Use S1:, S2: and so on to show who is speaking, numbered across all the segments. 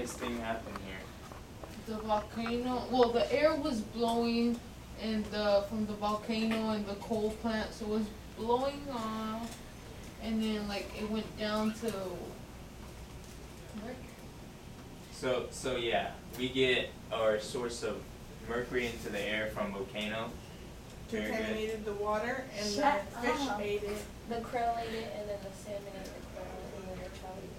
S1: weirdest thing happen here?
S2: The volcano. Well, the air was blowing, and from the volcano and the coal plant, so it was blowing off, and then like it went down to.
S1: So yeah, we get our source of mercury into the air from volcano. Very good.
S3: Contaminated the water, and the
S4: Shut
S3: fish
S4: up.
S3: ate it.
S4: The krill ate it, and then the salmon ate the krill, and then the trout ate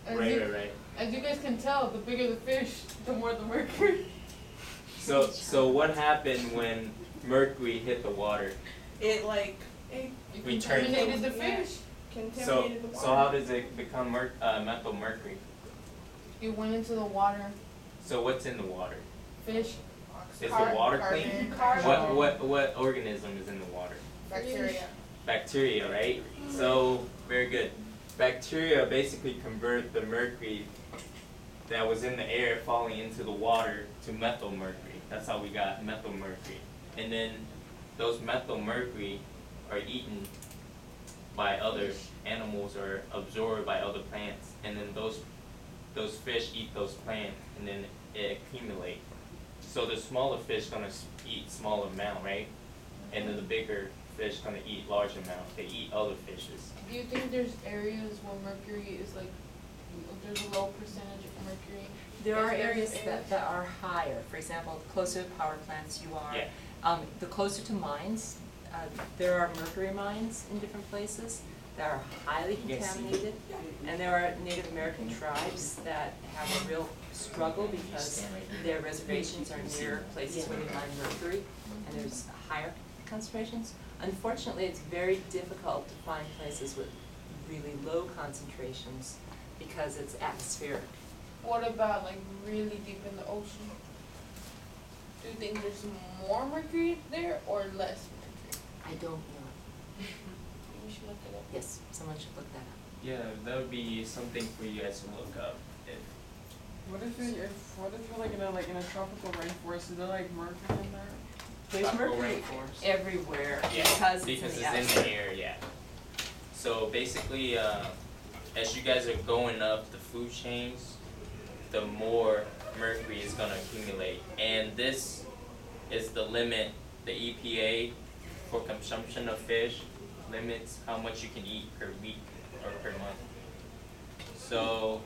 S4: the salmon.
S1: Right.
S2: As you guys can tell, the bigger the fish, the more the mercury.
S1: So what happened when mercury hit the water?
S3: It
S2: It
S1: We turned-
S2: contaminated the
S3: Yeah.
S2: fish.
S3: contaminated the water.
S1: So how does it become methyl mercury?
S2: It went into the water.
S1: So what's in the water?
S2: Fish.
S1: Is the water clean?
S4: Carbon.
S1: What organism is in the water?
S3: Bacteria.
S1: Bacteria, right? So very good. Bacteria basically convert the mercury that was in the air falling into the water to methyl mercury. That's how we got methyl mercury. And then those methyl mercury are eaten by other animals or absorbed by other plants, and then those fish eat those plants, and then it accumulates. So the smaller fish gonna eat smaller amount, right? And then the bigger fish gonna eat large amount. They eat other fishes.
S2: Do you think there's areas where mercury is like, there's a low percentage of mercury?
S5: There are
S2: There's
S5: areas that are higher. For example, closer to power plants you are.
S1: Yeah.
S5: The closer to mines, there are mercury mines in different places that are highly
S1: Yes.
S5: contaminated. And there are Native American tribes that have a real struggle because their reservations are near places where they mine mercury and there's higher concentrations. Unfortunately, it's very difficult to find places with really low concentrations because it's atmospheric.
S2: What about like really deep in the ocean? Do you think there's more mercury there or less mercury?
S5: I don't know.
S2: We should look it up.
S5: Yes, someone should look that up.
S1: Yeah, that would be something for you guys to look up.
S6: What if you're like in a tropical rainforest? Is there like mercury in there?
S5: There's
S1: Tropical
S5: mercury
S1: rainforest?
S5: everywhere
S1: Yeah,
S5: because
S1: because
S5: it's in
S1: it's
S5: the
S1: in the air, yeah. So basically, as you guys are going up the food chains, the more mercury is gonna accumulate. And this is the limit, the EPA for consumption of fish limits how much you can eat per week or per month. So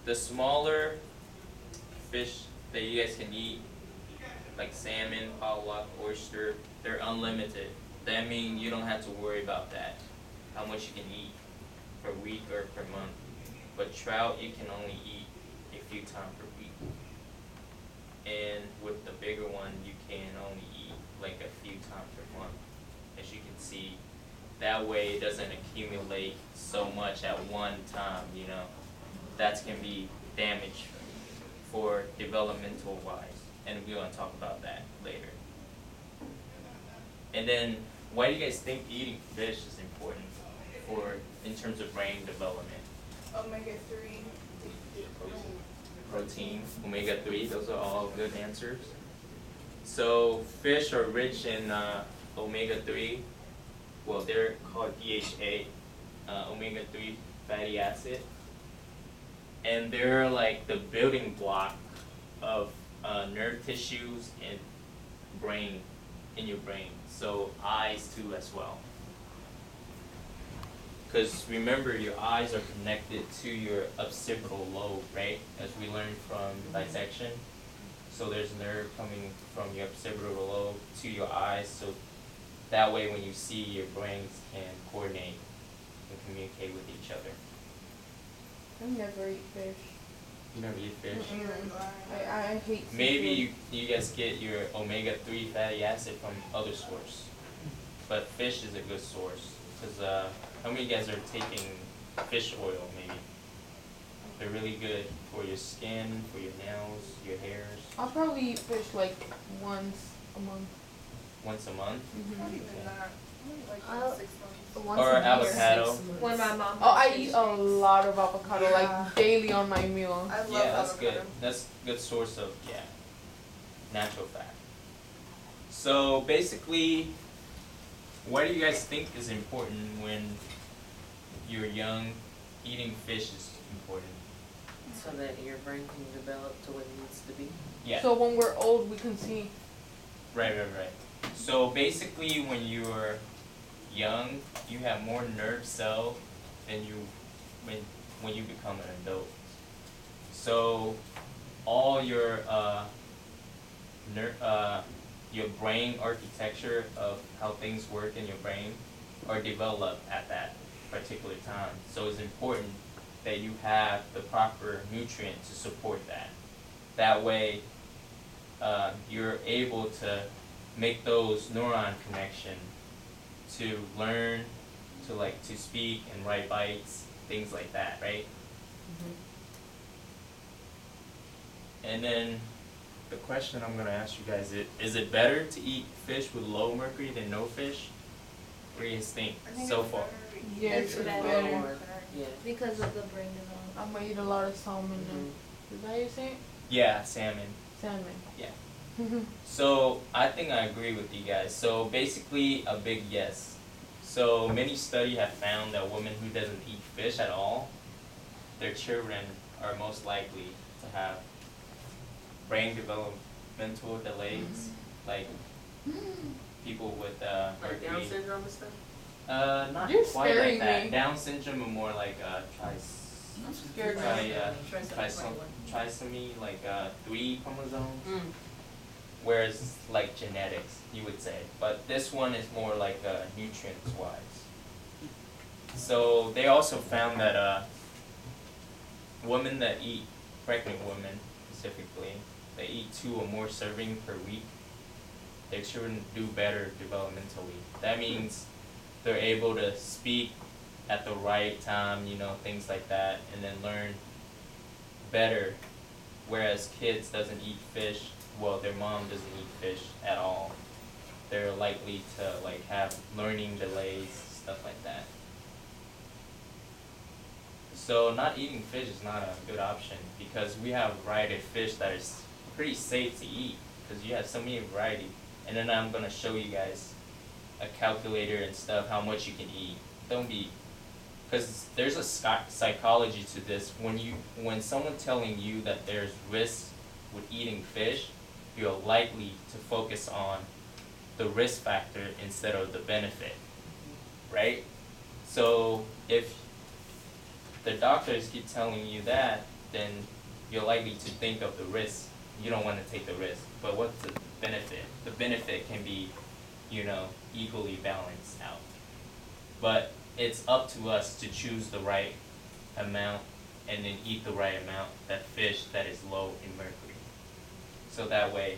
S1: the smaller fish that you guys can eat, like salmon, pollock, oyster, they're unlimited. That means you don't have to worry about that, how much you can eat per week or per month. But trout, you can only eat a few times per week. And with the bigger one, you can only eat like a few times per month, as you can see. That way it doesn't accumulate so much at one time, you know. That can be damage for developmental wise. And we're going to talk about that later. And then, why do you guys think eating fish is important in terms of brain development?
S3: Omega-3.
S1: Protein, omega-3, those are all good answers. So fish are rich in omega-3. Well, they're called DHA, omega-3 fatty acid. And they're like the building block of nerve tissues and brain, in your brain. So eyes too as well. Because remember, your eyes are connected to your occipital lobe, right? As we learned from dissection. So there's nerve coming from your occipital lobe to your eyes. So that way when you see, your brains can coordinate and communicate with each other.
S2: I never eat fish.
S1: You never eat fish?
S2: I hate
S1: Maybe you guys get your omega-3 fatty acid from other source. But fish is a good source. Because how many of you guys are taking fish oil maybe? They're really good for your skin, for your nails, your hairs.
S2: I'll probably eat fish like once a month.
S1: Once a month?
S3: Not even that. Like
S4: Oh.
S3: 6 months.
S4: Once
S1: Or
S4: a year.
S1: avocado.
S4: When my mom.
S2: Oh, I
S4: has
S2: eat
S4: fish
S2: a
S4: sticks.
S2: lot of avocado,
S3: Yeah.
S2: like daily on my meal.
S3: I love
S1: Yeah, that's
S3: avocado.
S1: good. That's a good source of, natural fat. So basically, what do you guys think is important when you're young? Eating fish is important.
S7: So that your brain can develop to what it needs to be.
S1: Yeah.
S2: So when we're old, we can see.
S1: Right. So basically, when you're young, you have more nerve cells than you when you become an adult. So all your your brain architecture of how things work in your brain are developed at that particular time. So it's important that you have the proper nutrient to support that. That way, you're able to make those neuron connection to learn, to speak and write bites, things like that, right? And then the question I'm gonna ask you guys is it better to eat fish with low mercury than no fish? What do you guys think
S3: I think
S1: so
S3: it's
S1: far?
S3: better to eat
S2: Yes,
S3: fish
S2: it's
S3: with
S2: better.
S3: lower.
S7: Yeah.
S4: Because of the brain development.
S2: I'm gonna eat a lot of salmon now. Is that how you say it?
S1: Yeah, salmon.
S2: Salmon.
S1: Yeah. So I think I agree with you guys. So basically a big yes. So many studies have found that women who doesn't eat fish at all, their children are most likely to have brain developmental delays, like people with
S7: Like
S1: mercury.
S7: Down syndrome and stuff?
S1: Not
S2: You're
S1: quite like
S2: scaring
S1: that.
S2: me.
S1: Down syndrome are more like
S2: I'm scared.
S1: trisomy, like 3 chromosomes.
S7: Mm.
S1: Whereas it's like genetics, you would say. But this one is more like nutrients wise. So they also found that women that eat, pregnant women specifically, they eat 2 or more servings per week, their children do better developmentally. That means they're able to speak at the right time, things like that, and then learn better. Whereas kids doesn't eat fish, well, their mom doesn't eat fish at all. They're likely to have learning delays, stuff like that. So not eating fish is not a good option because we have a variety of fish that is pretty safe to eat because you have so many variety. And then I'm gonna show you guys a calculator and stuff how much you can eat. Don't be, because there's a psychology to this. When someone telling you that there's risk with eating fish, you're likely to focus on the risk factor instead of the benefit, right? So if the doctors keep telling you that, then you're likely to think of the risk. You don't want to take the risk. But what's the benefit? The benefit can be, equally balanced out. But it's up to us to choose the right amount and then eat the right amount, that fish that is low in mercury. So that way,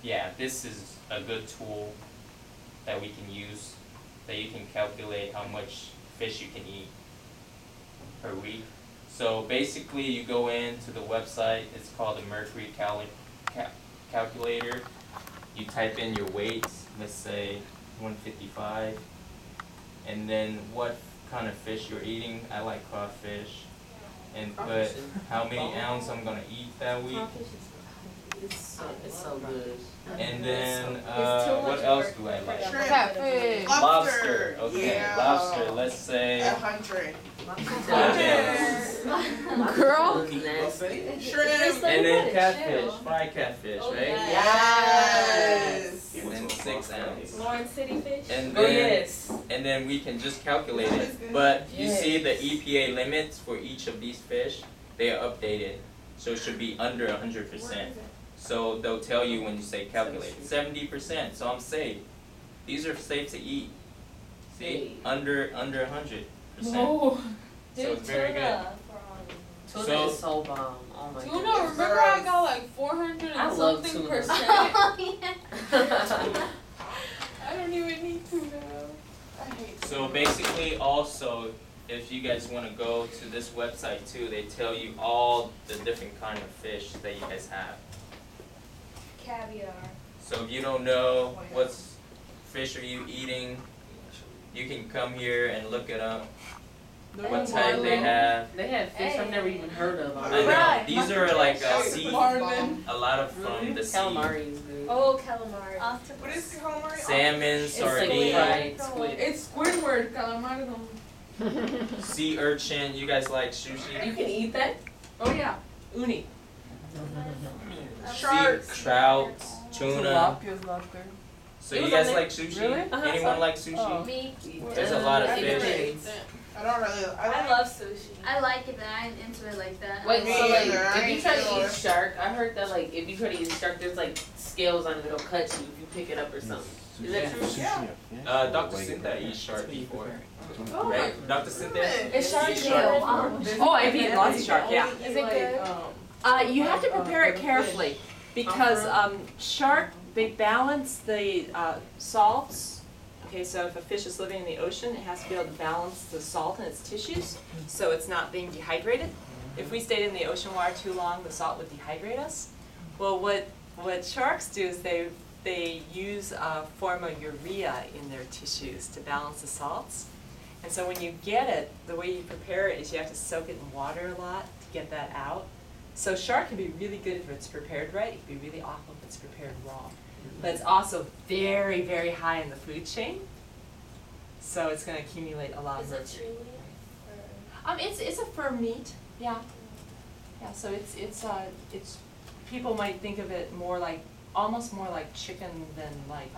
S1: yeah, this is a good tool that we can use, that you can calculate how much fish you can eat per week. So basically you go into the website, it's called the mercury calculator. You type in your weights, let's say 155, and then what kind of fish you're eating. I like crawfish, and put how many ounces I'm gonna eat that week.
S7: It's so good.
S1: And then
S4: It's too much
S1: what else
S4: work
S1: do I like?
S4: for
S3: Shrimp.
S2: Catfish.
S1: Lobster. Okay,
S3: Yeah.
S1: lobster. Let's say
S3: 100.
S1: 5
S2: Girl.
S7: Nasty.
S3: Shrimp.
S1: And then catfish, fried catfish,
S4: Oh,
S1: right?
S3: Yes.
S1: And then 6 ounces.
S4: Lawrence City fish.
S1: And
S7: Oh,
S1: then,
S7: yes.
S1: and then we can just calculate it. But you see the EPA limits for each of these fish, they are updated. So it should be under 100%. So they'll tell you when you say calculate, 70%, so I'm safe. These are safe to eat. See, under 100%.
S2: No.
S1: So it's very good.
S7: Tuna
S1: So-
S7: is so bomb. Oh my
S2: Tuna,
S7: goodness.
S2: remember I got like 400
S7: I
S2: and
S7: love
S2: something
S7: tuna.
S2: percent? I don't even need tuna.
S3: I hate
S1: So basically also, if you guys want to go to this website too, they tell you all the different kind of fish that you guys have.
S4: Caviar.
S1: So if you don't know what's fish are you eating, you can come here and look it up. What type they have.
S7: They have fish I've never even heard of.
S1: I know,
S4: Right.
S1: these are like sea,
S2: Marlin.
S1: a lot of from the sea.
S7: Calamari is good.
S4: Oh, calamari.
S3: What is calamari?
S1: Salmon,
S7: It's like
S1: sardine,
S7: fried squid.
S2: It's Squidward, calamari.
S1: sea urchin. You guys like sushi?
S7: You can eat that?
S5: Oh yeah, uni.
S3: Sharks.
S1: Sea trout, tuna.
S6: Tilapia's not there.
S1: So
S5: It
S1: you
S5: was
S1: guys
S5: on
S1: like
S5: there.
S1: sushi?
S5: Really?
S1: Anyone
S5: sorry.
S1: like sushi?
S6: Oh.
S4: Me,
S1: There's a lot of
S3: I
S1: fish.
S3: never ate that. I don't really.
S4: I love sushi.
S8: I like it, but I ain't into it like that.
S7: Wait,
S3: Me
S7: so like,
S3: either. I
S7: if you
S3: ain't
S7: try to
S3: sure.
S7: eat shark, I heard that like, if you try to eat shark, there's like scales on it that'll cut you if you pick it up or something. Is that true?
S3: Yeah.
S1: Dr. Cynthia eats shark before.
S3: Oh,
S1: Right? Dr. Cynthia?
S4: Is shark
S1: Eat
S4: tail?
S5: Oh, I've eaten lots of shark, yeah.
S4: Is it good?
S5: You have to prepare it carefully because shark, they balance the salts. Okay, so if a fish is living in the ocean, it has to be able to balance the salt in its tissues so it's not being dehydrated. If we stayed in the ocean water too long, the salt would dehydrate us. Well, what sharks do is they use a form of urea in their tissues to balance the salts. And so when you get it, the way you prepare it is you have to soak it in water a lot to get that out. So shark can be really good if it's prepared right. It can be really awful if it's prepared wrong. But it's also very, very high in the food chain. So it's going to accumulate a lot of
S4: Is it
S5: mercury.
S4: truly?
S5: It's a firm meat, yeah. Yeah, so it's people might think of it more like, almost more like chicken than like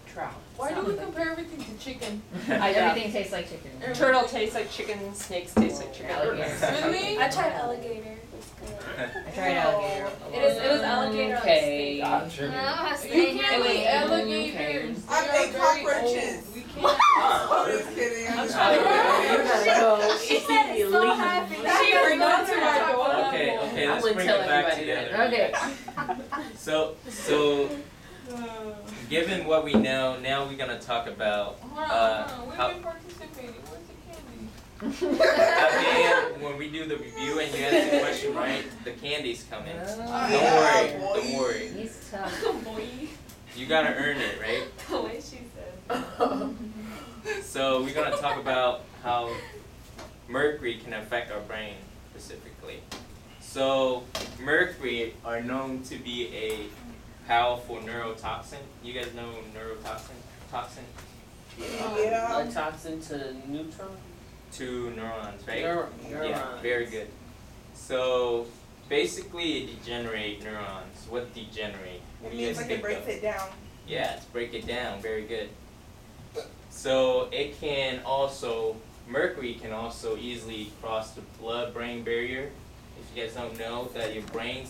S5: trout. It's
S2: Why
S5: not
S2: do we
S5: like-
S2: compare everything to chicken?
S7: Everything tastes like chicken.
S5: Turtle tastes like chicken, snakes taste like chicken.
S7: Alligator.
S2: Really?
S4: I tried alligator. It's good.
S7: I tried alligator.
S4: It was alligator
S7: Okay.
S4: on
S8: No, I stay
S2: You
S8: here.
S2: can't eat alligators.
S7: Okay.
S3: I
S2: They are
S3: think
S2: very
S3: cockroaches.
S2: old. We can't.
S3: I'm just kidding. I'm just
S1: I'm
S3: kidding.
S4: She said it so happy.
S2: She bring that to my door.
S1: Okay,
S7: I'm
S1: let's
S7: gonna
S1: bring
S7: tell
S1: it back
S7: everybody
S1: together.
S7: that. Okay.
S1: So, given what we know, now we're gonna talk about,
S2: Hold on, we've
S1: how-
S2: been participating. Where's the candy?
S1: at the end, when we do the review and you answer the question right, the candy's coming. Don't
S3: Yeah,
S1: worry, don't worry.
S7: He's tough.
S4: Boy,
S1: You gotta earn it, right?
S4: the way she said.
S1: So we're gonna talk about how mercury can affect our brain specifically. So mercury are known to be a powerful neurotoxin. You guys know neurotoxin? Toxin
S3: Yeah.
S7: A toxin to neutron?
S1: to neurons, right?
S7: Neurons.
S1: Yeah, very good. So basically it degenerate neurons. What degenerate? What
S3: It
S1: do you
S3: means
S1: guys
S3: like it
S1: think
S3: breaks
S1: of?
S3: it down.
S1: Yeah, to break it down, very good. So it can also, mercury can also easily cross the blood-brain barrier. If you guys don't know that your brain